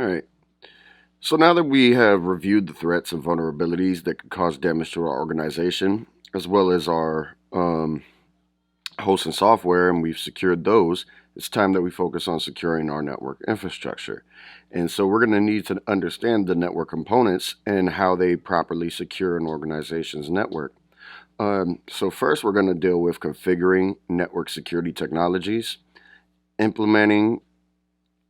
All right. So now that we have reviewed the threats and vulnerabilities that could cause damage to our organization, as well as our hosts and software, and we've secured those, it's time that we focus on securing our network infrastructure. And so we're going to need to understand the network components and how they properly secure an organization's network. So first, we're going to deal with configuring network security technologies, implementing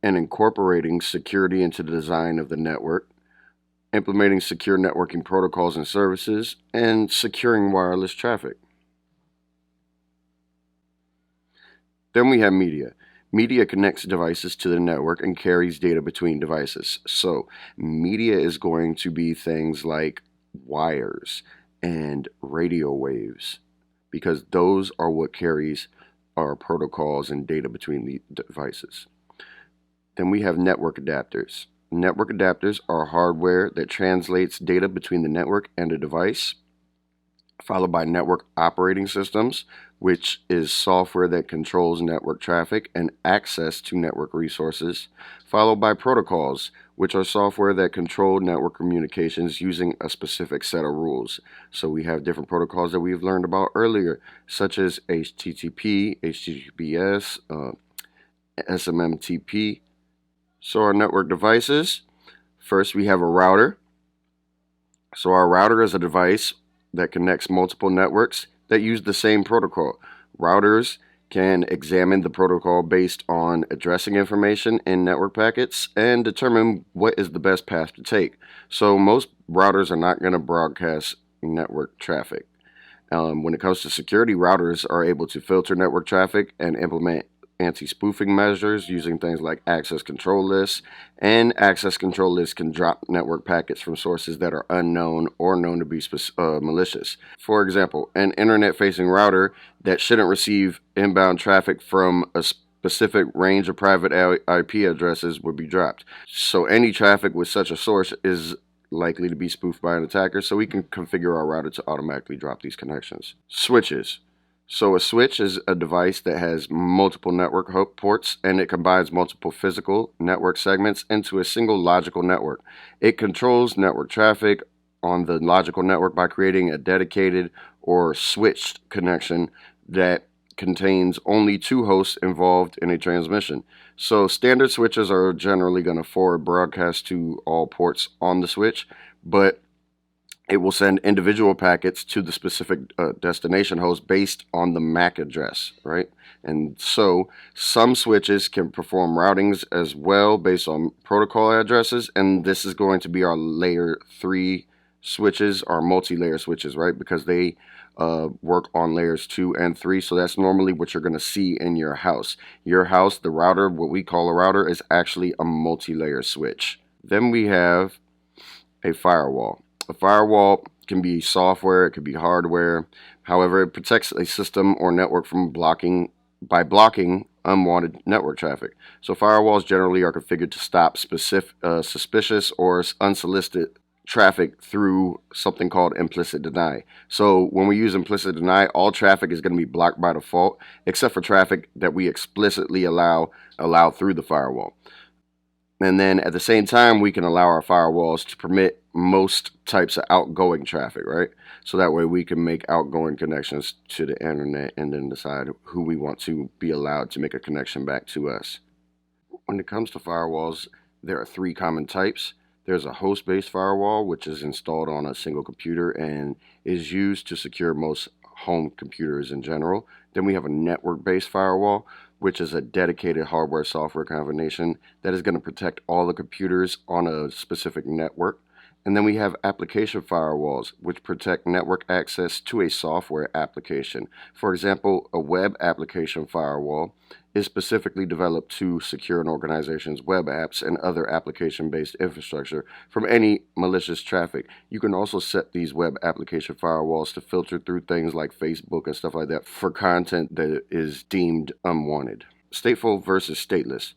and incorporating security into the design of the network, implementing secure networking protocols and services, and securing wireless traffic. Then we have media. Media connects devices to the network and carries data between devices. So, media is going to be things like wires and radio waves, because those are what carries our protocols and data between the devices. Then we have network adapters. Network adapters are hardware that translates data between the network and a device, followed by network operating systems, which is software that controls network traffic and access to network resources, followed by protocols, which are software that control network communications using a specific set of rules. So we have different protocols that we've learned about earlier, such as HTTP, HTTPS, SMMTP. So our network devices, first we have a router. So our router is a device that connects multiple networks that use the same protocol. Routers can examine the protocol based on addressing information in network packets and determine what is the best path to take. So most routers are not going to broadcast network traffic. When it comes to security, routers are able to filter network traffic and implement anti-spoofing measures using things like access control lists, and access control lists can drop network packets from sources that are unknown or known to be malicious. For example, an internet-facing router that shouldn't receive inbound traffic from a specific range of private IP addresses would be dropped. So any traffic with such a source is likely to be spoofed by an attacker, so we can configure our router to automatically drop these connections. Switches. So a switch is a device that has multiple network ports, and it combines multiple physical network segments into a single logical network. It controls network traffic on the logical network by creating a dedicated or switched connection that contains only two hosts involved in a transmission. So standard switches are generally going to forward broadcast to all ports on the switch, but it will send individual packets to the specific destination host based on the MAC address, right? And so some switches can perform routings as well based on protocol addresses, and this is going to be our layer 3 switches, our multi-layer switches, right? Because they work on layers 2 and 3, so that's normally what you're going to see in your house. Your house, the router, what we call a router, is actually a multi-layer switch. Then we have a firewall. A firewall can be software, it could be hardware. However, it protects a system or network from blocking unwanted network traffic. So firewalls generally are configured to stop suspicious or unsolicited traffic through something called implicit deny. So when we use implicit deny, all traffic is going to be blocked by default, except for traffic that we explicitly allow through the firewall. And then at the same time, we can allow our firewalls to permit most types of outgoing traffic, right? So that way we can make outgoing connections to the internet and then decide who we want to be allowed to make a connection back to us. When it comes to firewalls, there are 3 common types. There's a host-based firewall, which is installed on a single computer and is used to secure most home computers in general. Then we have a network-based firewall, which is a dedicated hardware-software combination that is going to protect all the computers on a specific network. And then we have application firewalls, which protect network access to a software application. For example, a web application firewall is specifically developed to secure an organization's web apps and other application-based infrastructure from any malicious traffic. You can also set these web application firewalls to filter through things like Facebook and stuff like that for content that is deemed unwanted. Stateful versus stateless.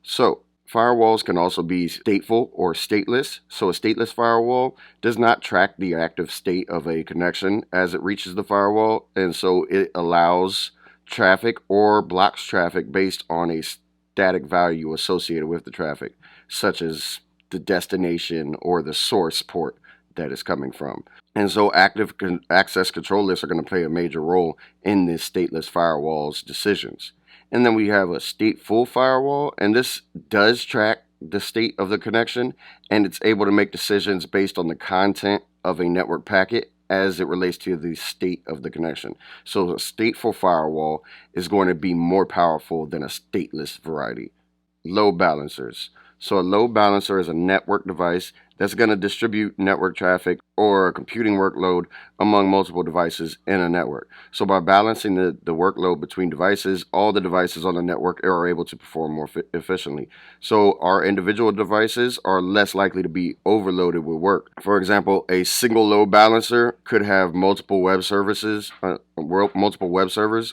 So, firewalls can also be stateful or stateless. So a stateless firewall does not track the active state of a connection as it reaches the firewall, and so it allows traffic or blocks traffic based on a static value associated with the traffic. such as the destination or the source port that is coming from. And so active access control lists are going to play a major role in this stateless firewall's decisions. And then we have a stateful firewall, and this does track the state of the connection, and it's able to make decisions based on the content of a network packet as it relates to the state of the connection. So a stateful firewall is going to be more powerful than a stateless variety. Load balancers. So a load balancer is a network device that's going to distribute network traffic or a computing workload among multiple devices in a network. So by balancing the workload between devices, all the devices on the network are able to perform more efficiently. So our individual devices are less likely to be overloaded with work. For example, a single load balancer could have multiple web servers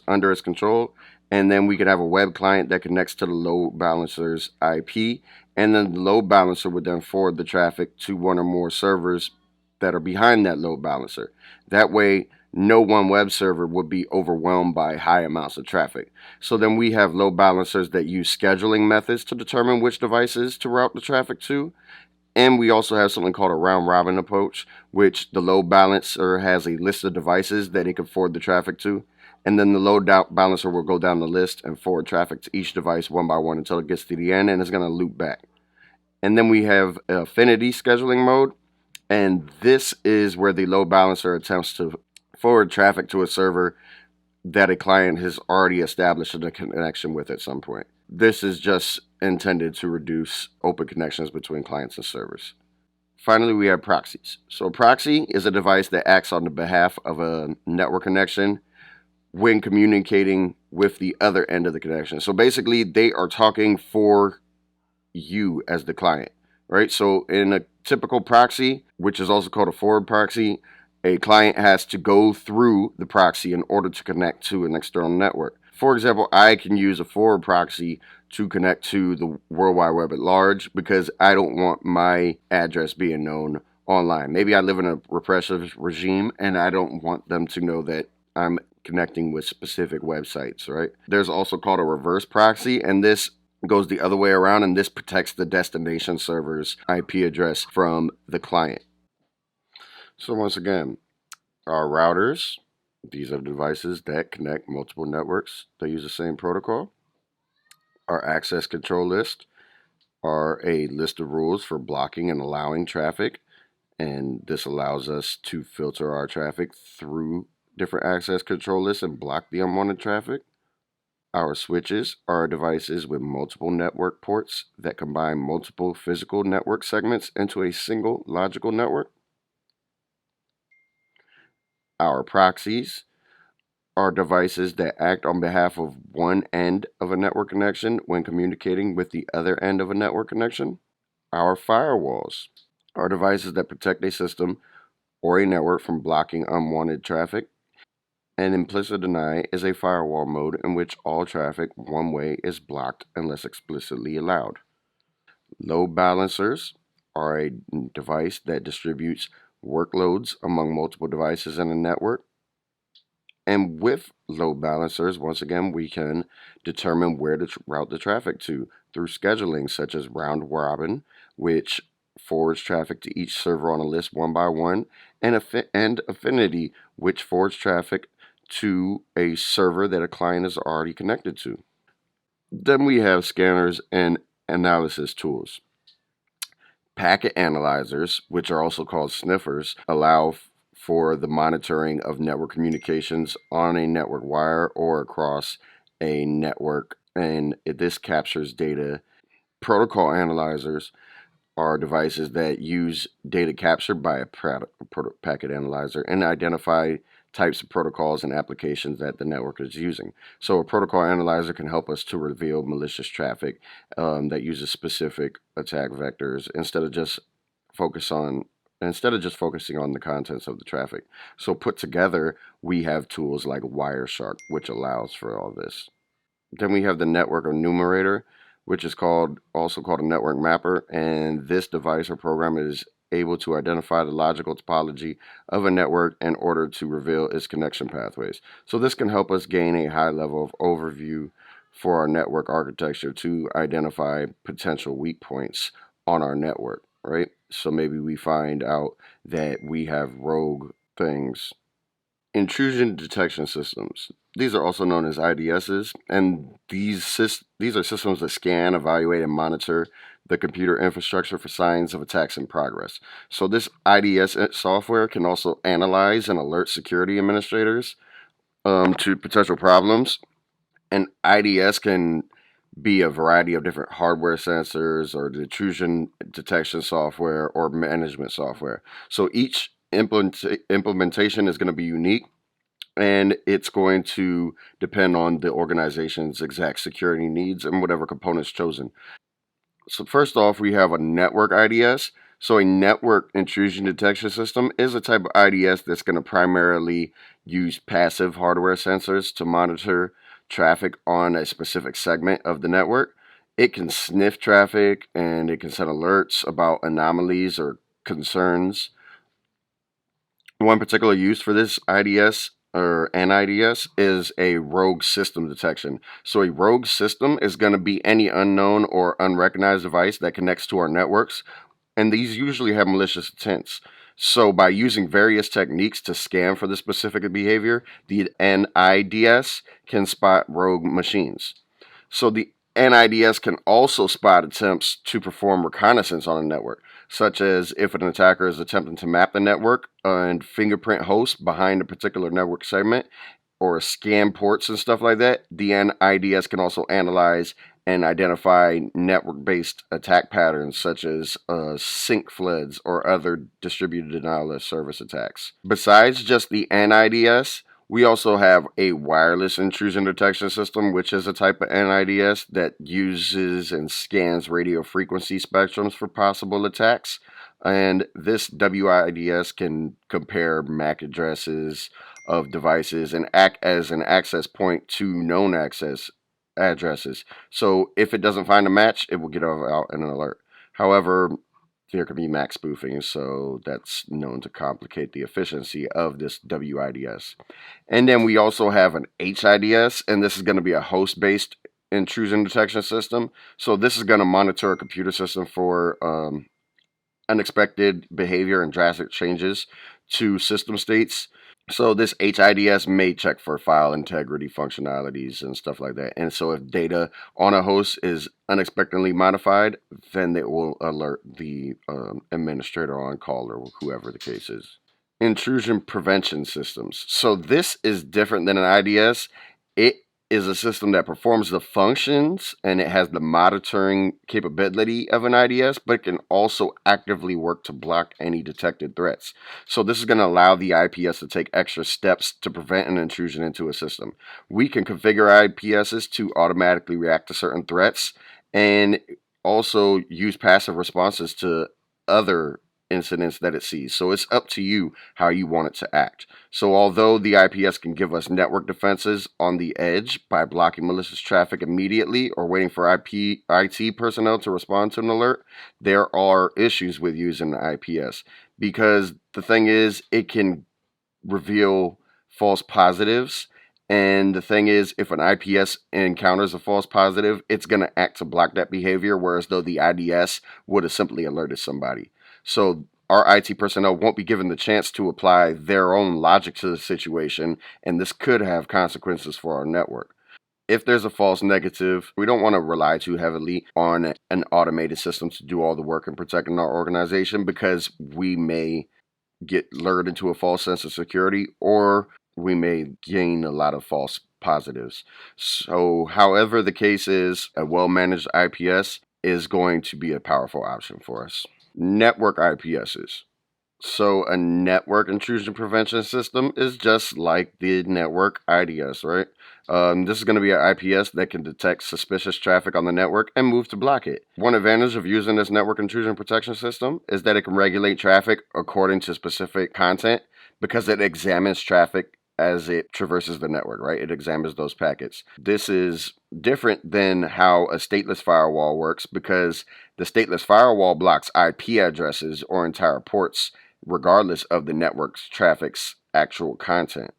under its control, and then we could have a web client that connects to the load balancer's IP, and then the load balancer would then forward the traffic to one or more servers that are behind that load balancer. That way, no one web server would be overwhelmed by high amounts of traffic. So then we have load balancers that use scheduling methods to determine which devices to route the traffic to. And we also have something called a round-robin approach, which the load balancer has a list of devices that it can forward the traffic to. And then the load balancer will go down the list and forward traffic to each device one by one until it gets to the end, and it's going to loop back. And then we have affinity scheduling mode, and this is where the load balancer attempts to forward traffic to a server that a client has already established a connection with at some point. This is just intended to reduce open connections between clients and servers. Finally, we have proxies. So a proxy is a device that acts on the behalf of a network connection when communicating with the other end of the connection. So basically, they are talking for you as the client, right? So in a typical proxy, which is also called a forward proxy, a client has to go through the proxy in order to connect to an external network. For example, I can use a forward proxy to connect to the World Wide Web at large because I don't want my address being known online. Maybe I live in a repressive regime and I don't want them to know that I'm connecting with specific websites, right? There's also called a reverse proxy, and this goes the other way around, and this protects the destination server's IP address from the client. So once again, our routers, these are devices that connect multiple networks that use the same protocol. Our access control list are a list of rules for blocking and allowing traffic, and this allows us to filter our traffic through different access control lists and block the unwanted traffic. Our switches are devices with multiple network ports that combine multiple physical network segments into a single logical network. Our proxies are devices that act on behalf of one end of a network connection when communicating with the other end of a network connection. Our firewalls are devices that protect a system or a network from blocking unwanted traffic. An implicit deny is a firewall mode in which all traffic one way is blocked unless explicitly allowed. Load balancers are a device that distributes workloads among multiple devices in a network. And with load balancers, once again, we can determine where to route the traffic to through scheduling, such as round robin, which forwards traffic to each server on a list one by one, and affinity, which forwards traffic to a server that a client is already connected to. Then we have scanners and analysis tools. Packet analyzers, which are also called sniffers, allow for the monitoring of network communications on a network wire or across a network, and this captures data. Protocol analyzers are devices that use data captured by a packet analyzer and identify types of protocols and applications that the network is using. So a protocol analyzer can help us to reveal malicious traffic that uses specific attack vectors instead of just focusing on the contents of the traffic. So put together, we have tools like Wireshark, which allows for all this. Then we have the network enumerator, which is also called a network mapper, and this device or program is able to identify the logical topology of a network in order to reveal its connection pathways. So this can help us gain a high level of overview for our network architecture to identify potential weak points on our network, right? So maybe we find out that we have rogue things. Intrusion detection systems. These are also known as IDSs, and these are systems that scan, evaluate, and monitor the computer infrastructure for signs of attacks in progress. So this IDS software can also analyze and alert security administrators to potential problems. And IDS can be a variety of different hardware sensors or the intrusion detection software or management software. So each implementation is going to be unique, and it's going to depend on the organization's exact security needs and whatever components chosen. So first off, we have a network IDS. So a network intrusion detection system is a type of IDS that's going to primarily use passive hardware sensors to monitor traffic on a specific segment of the network. It can sniff traffic and it can send alerts about anomalies or concerns. One particular use for this IDS or NIDS is a rogue system detection. So a rogue system is going to be any unknown or unrecognized device that connects to our networks, and these usually have malicious intents. So by using various techniques to scan for the specific behavior, the NIDS can spot rogue machines. So the NIDS can also spot attempts to perform reconnaissance on a network, such as if an attacker is attempting to map the network and fingerprint hosts behind a particular network segment or scan ports and stuff like that. The NIDS can also analyze and identify network-based attack patterns such as sync floods or other distributed denial of service attacks. Besides just the NIDS, we also have a wireless intrusion detection system, which is a type of NIDS that uses and scans radio frequency spectrums for possible attacks. And this WIDS can compare MAC addresses of devices and act as an access point to known access addresses. So if it doesn't find a match, it will get out an alert. However, there could be MAC spoofing, so that's known to complicate the efficiency of this WIDS. And then we also have an HIDS, and this is going to be a host-based intrusion detection system. So this is going to monitor a computer system for unexpected behavior and drastic changes to system states. So this HIDS may check for file integrity functionalities and stuff like that. And so if data on a host is unexpectedly modified, then it will alert the administrator on call or whoever the case is. Intrusion prevention systems. So this is different than an IDS. It is a system that performs the functions and it has the monitoring capability of an IDS, but it can also actively work to block any detected threats. So this is going to allow the IPS to take extra steps to prevent an intrusion into a system. We can configure IPSs to automatically react to certain threats and also use passive responses to other incidents that it sees. So it's up to you how you want it to act. So although the IPS can give us network defenses on the edge by blocking malicious traffic immediately or waiting for IT personnel to respond to an alert, there are issues with using the IPS because the thing is it can reveal false positives. And the thing is, if an IPS encounters a false positive, it's going to act to block that behavior, whereas though the IDS would have simply alerted somebody. So our IT personnel won't be given the chance to apply their own logic to the situation, and this could have consequences for our network. If there's a false negative, we don't want to rely too heavily on an automated system to do all the work in protecting our organization because we may get lured into a false sense of security or we may gain a lot of false positives. So, however the case is, a well-managed IPS is going to be a powerful option for us. Network IPSs. So a network intrusion prevention system is just like the network IDS, right? This is going to be an IPS that can detect suspicious traffic on the network and move to block it. One advantage of using this network intrusion protection system is that it can regulate traffic according to specific content because it examines traffic as it traverses the network, right? It examines those packets. This is different than how a stateless firewall works because the stateless firewall blocks IP addresses or entire ports regardless of the network's traffic's actual content.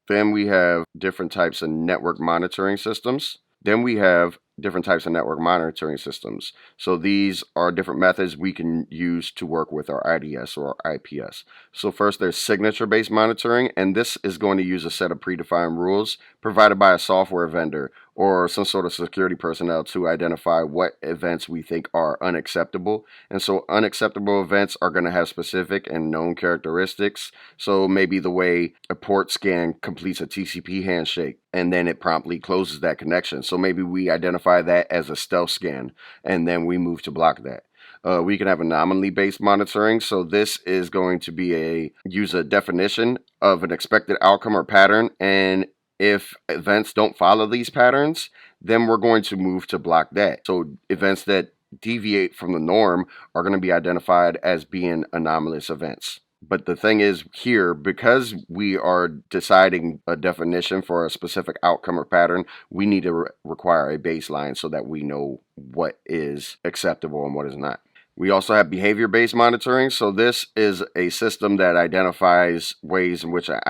Then we have different types of network monitoring systems. Then we have different types of network monitoring systems. So these are different methods we can use to work with our IDS or our IPS. So first there's signature-based monitoring, and this is going to use a set of predefined rules provided by a software vendor or some sort of security personnel to identify what events we think are unacceptable. And so unacceptable events are going to have specific and known characteristics. So maybe the way a port scan completes a TCP handshake and then it promptly closes that connection. So maybe we identify that as a stealth scan and then we move to block that. We can have anomaly based monitoring. So this is going to use a definition of an expected outcome or pattern, and if events don't follow these patterns, then we're going to move to block that. So events that deviate from the norm are going to be identified as being anomalous events. But the thing is here, because we are deciding a definition for a specific outcome or pattern, we need to require a baseline so that we know what is acceptable and what is not. We also have behavior-based monitoring. So this is a system that identifies ways in which an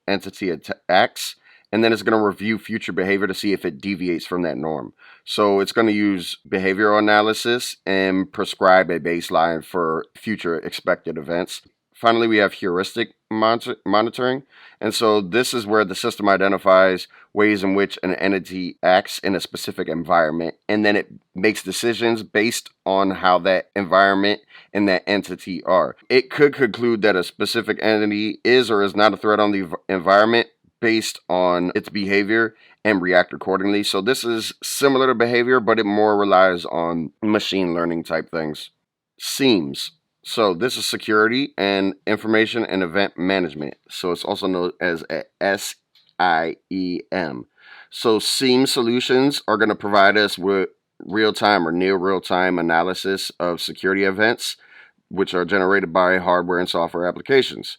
entity acts, and then it's going to review future behavior to see if it deviates from that norm. So it's going to use behavioral analysis and prescribe a baseline for future expected events. Finally, we have heuristic monitoring. And so this is where the system identifies ways in which an entity acts in a specific environment, and then it makes decisions based on how that environment and that entity are. It could conclude that a specific entity is or is not a threat on the environment based on its behavior and react accordingly. So this is similar to behavior, but it more relies on machine learning type things. SIEMs. So this is security and information and event management. So it's also known as a SIEM. So SIEM solutions are going to provide us with real-time or near real-time analysis of security events, which are generated by hardware and software applications.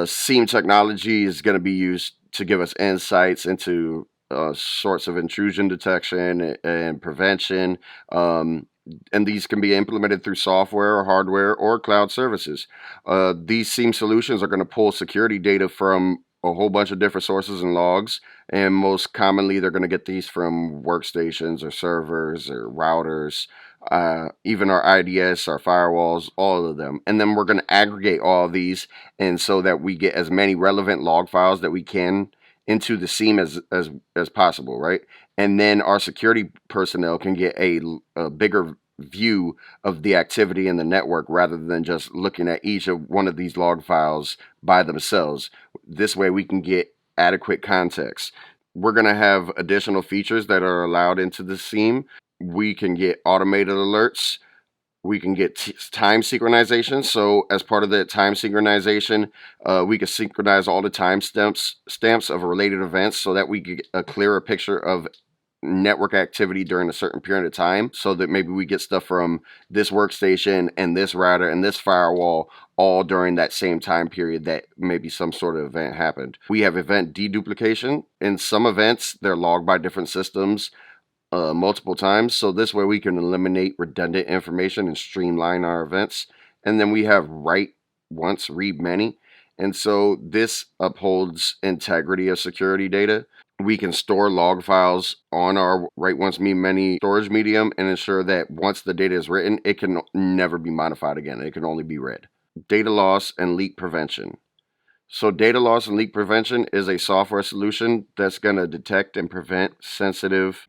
SIEM technology is going to be used to give us insights into sorts of intrusion detection and prevention. And these can be implemented through software or hardware or cloud services. These SIEM solutions are going to pull security data from a whole bunch of different sources and logs, and most commonly they're going to get these from workstations or servers or routers, even our IDS, our firewalls, all of them. And then we're going to aggregate all of these, and so that we get as many relevant log files that we can into the SIEM as possible, right? And then our security personnel can get a bigger view of the activity in the network rather than just looking at each of one of these log files by themselves. This way we can get adequate context. We're going to have additional features that are allowed into the SIEM. We can get automated alerts. We can get time synchronization. So as part of the time synchronization, we can synchronize all the time stamps of related events so that we get a clearer picture of network activity during a certain period of time, so that maybe we get stuff from this workstation and this router and this firewall all during that same time period that maybe some sort of event happened. We have event deduplication. In some events, they're logged by different systems multiple times, so this way we can eliminate redundant information and streamline our events. And then we have write once, read many, and so this upholds integrity of security data. We can store log files on our write once, read many storage medium and ensure that once the data is written, it can never be modified again. It can only be read. Data loss and leak prevention. So data loss and leak prevention is a software solution that's going to detect and prevent sensitive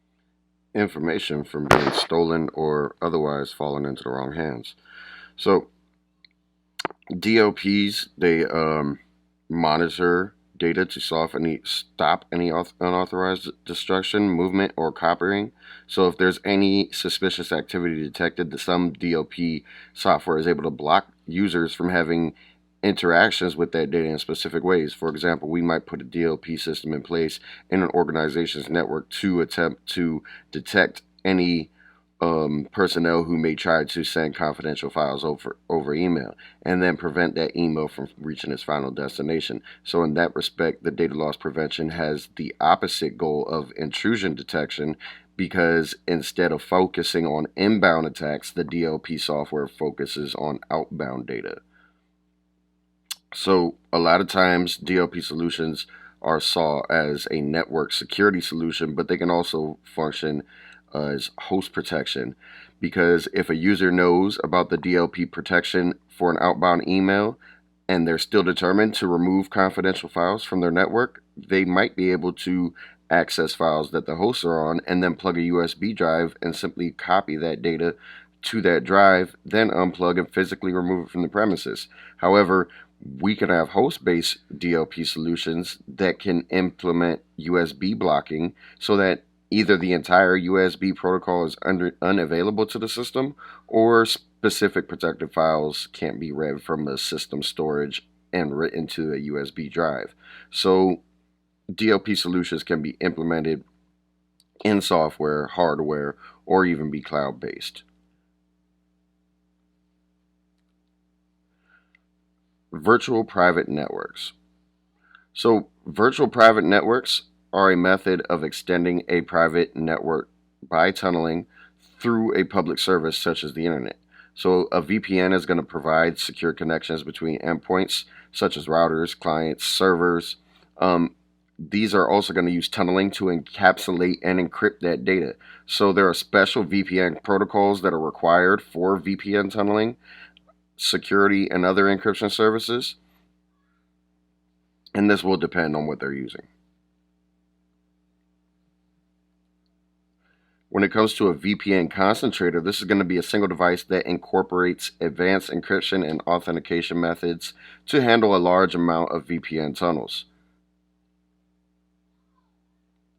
information from being stolen or otherwise falling into the wrong hands. So DLPs, they monitor data to stop any unauthorized destruction, movement, or copying. So if there's any suspicious activity detected, some DLP software is able to block users from having interactions with that data in specific ways. For example, we might put a DLP system in place in an organization's network to attempt to detect any personnel who may try to send confidential files over email, and then prevent that email from reaching its final destination. So in that respect, the data loss prevention has the opposite goal of intrusion detection, because instead of focusing on inbound attacks, the DLP software focuses on outbound data. So a lot of times DLP solutions are saw as a network security solution, but they can also function as host protection. Because if a user knows about the DLP protection for an outbound email and they're still determined to remove confidential files from their network, they might be able to access files that the hosts are on and then plug a USB drive and simply copy that data to that drive, then unplug and physically remove it from the premises. However, we can have host-based DLP solutions that can implement USB blocking so that either the entire USB protocol is unavailable to the system, or specific protected files can't be read from the system storage and written to a USB drive. So DLP solutions can be implemented in software, hardware, or even be cloud-based. Virtual private networks. So virtual private networks are a method of extending a private network by tunneling through a public service such as the internet. So a VPN is going to provide secure connections between endpoints such as routers, clients, servers. These are also going to use tunneling to encapsulate and encrypt that data. So there are special VPN protocols that are required for VPN tunneling, security, and other encryption services, and this will depend on what they're using. When it comes to a VPN concentrator, this is going to be a single device that incorporates advanced encryption and authentication methods to handle a large amount of VPN tunnels.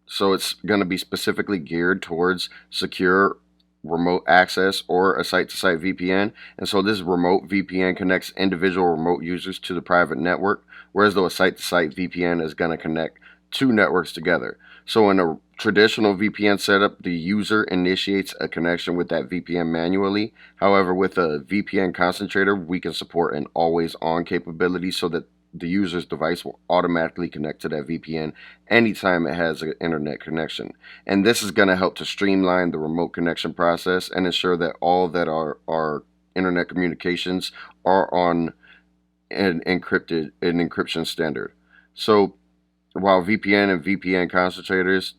So it's going to be specifically geared towards secure remote access or a site-to-site VPN. And so this remote VPN connects individual remote users to the private network, whereas though a site-to-site VPN is going to connect two networks together. So in a traditional VPN setup, the user initiates a connection with that VPN manually. However, with a VPN concentrator, we can support an always-on capability so that the user's device will automatically connect to that VPN anytime it has an internet connection. And this is going to help to streamline the remote connection process and ensure that all that our internet communications are on an encryption standard. So while VPN and VPN concentrators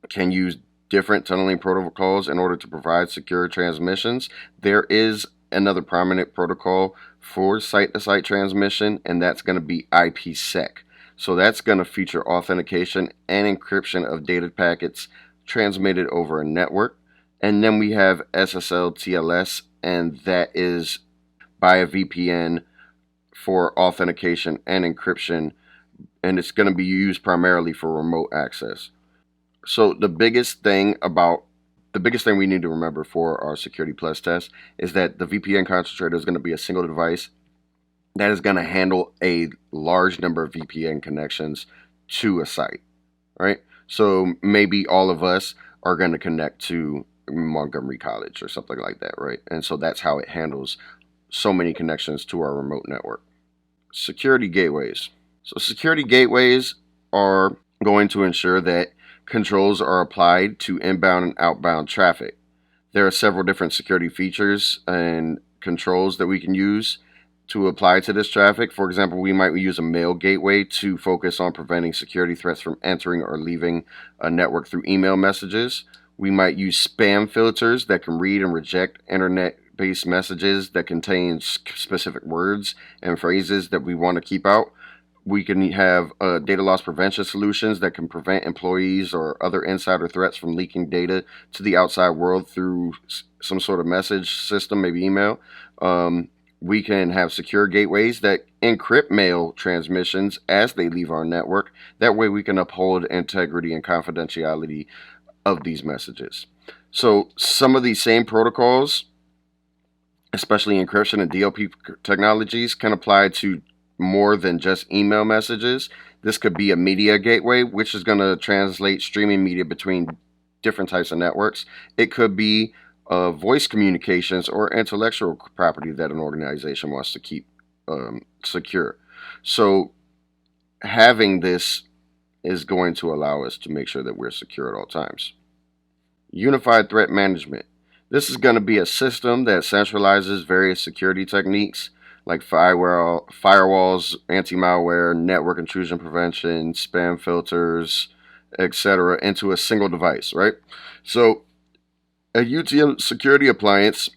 can use different tunneling protocols in order to provide secure transmissions, there is another prominent protocol for site-to-site transmission, and that's going to be IPsec. So that's going to feature authentication and encryption of data packets transmitted over a network. And then we have SSL TLS, and that is by a VPN for authentication and encryption, and it's going to be used primarily for remote access. So the biggest thing we need to remember for our Security Plus test is that the VPN concentrator is going to be a single device that is going to handle a large number of VPN connections to a site, right? So maybe all of us are going to connect to Montgomery College or something like that, right? And so that's how it handles so many connections to our remote network. Security gateways. So security gateways are going to ensure that controls are applied to inbound and outbound traffic. There are several different security features and controls that we can use to apply to this traffic. For example, we might use a mail gateway to focus on preventing security threats from entering or leaving a network through email messages. We might use spam filters that can read and reject internet-based messages that contain specific words and phrases that we want to keep out. We can have data loss prevention solutions that can prevent employees or other insider threats from leaking data to the outside world through some sort of message system, maybe email. We can have secure gateways that encrypt mail transmissions as they leave our network. That way we can uphold integrity and confidentiality of these messages. So some of these same protocols, especially encryption and DLP technologies, can apply to more than just email messages. This could be a media gateway, which is going to translate streaming media between different types of networks. It could be voice communications or intellectual property that an organization wants to keep secure. So having this is going to allow us to make sure that we're secure at all times. Unified threat management. This is going to be a system that centralizes various security techniques like firewalls, anti-malware, network intrusion prevention, spam filters, etc., into a single device, right? So a UTM security appliance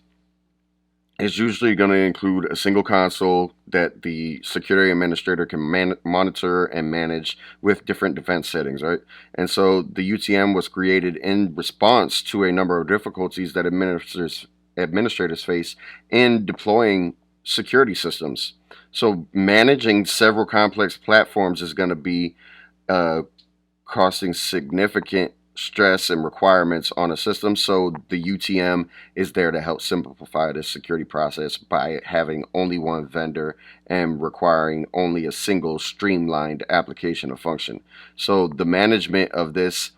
is usually going to include a single console that the security administrator can monitor and manage with different defense settings, right? And so the UTM was created in response to a number of difficulties that administrators face in deploying security systems. So managing several complex platforms is going to be uh, costing significant stress and requirements on a system. So the UTM is there to help simplify the security process by having only one vendor and requiring only a single streamlined application or function. So the management of this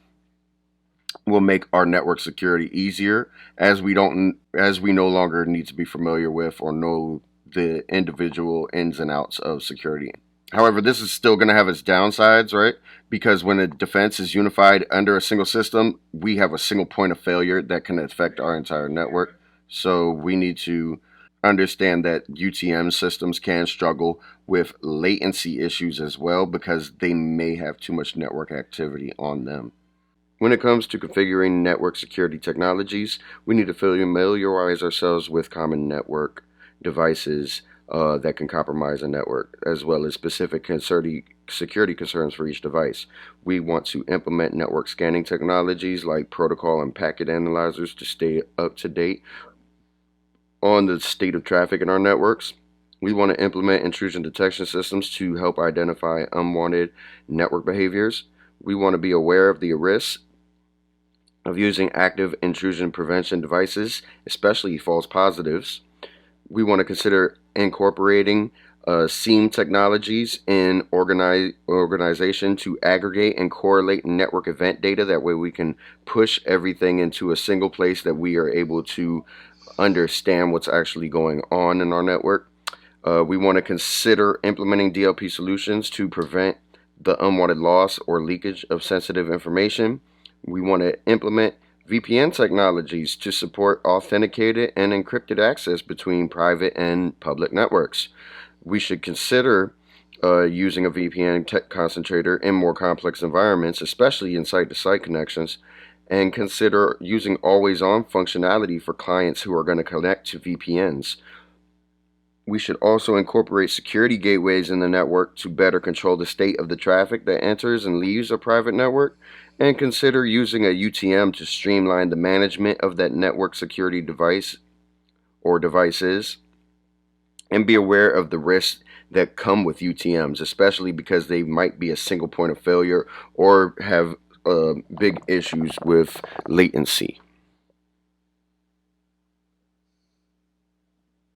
will make our network security easier, as we no longer need to be familiar with or know the individual ins and outs of security. However, this is still going to have its downsides, right? Because when a defense is unified under a single system, we have a single point of failure that can affect our entire network. So we need to understand that UTM systems can struggle with latency issues as well, because they may have too much network activity on them. When it comes to configuring network security technologies, we need to familiarize ourselves with common network devices that can compromise a network, as well as specific security concerns for each device. We want to implement network scanning technologies like protocol and packet analyzers to stay up to date on the state of traffic in our networks. We want to implement intrusion detection systems to help identify unwanted network behaviors. We want to be aware of the risks of using active intrusion prevention devices, especially false positives. We want to consider incorporating SIEM technologies in organization to aggregate and correlate network event data. That way we can push everything into a single place that we are able to understand what's actually going on in our network. We want to consider implementing DLP solutions to prevent the unwanted loss or leakage of sensitive information. We want to implement VPN technologies to support authenticated and encrypted access between private and public networks. We should consider using a VPN concentrator in more complex environments, especially in site-to-site connections, and consider using always-on functionality for clients who are going to connect to VPNs. We should also incorporate security gateways in the network to better control the state of the traffic that enters and leaves a private network, and consider using a UTM to streamline the management of that network security device or devices, and be aware of the risks that come with UTMs, especially because they might be a single point of failure or have big issues with latency.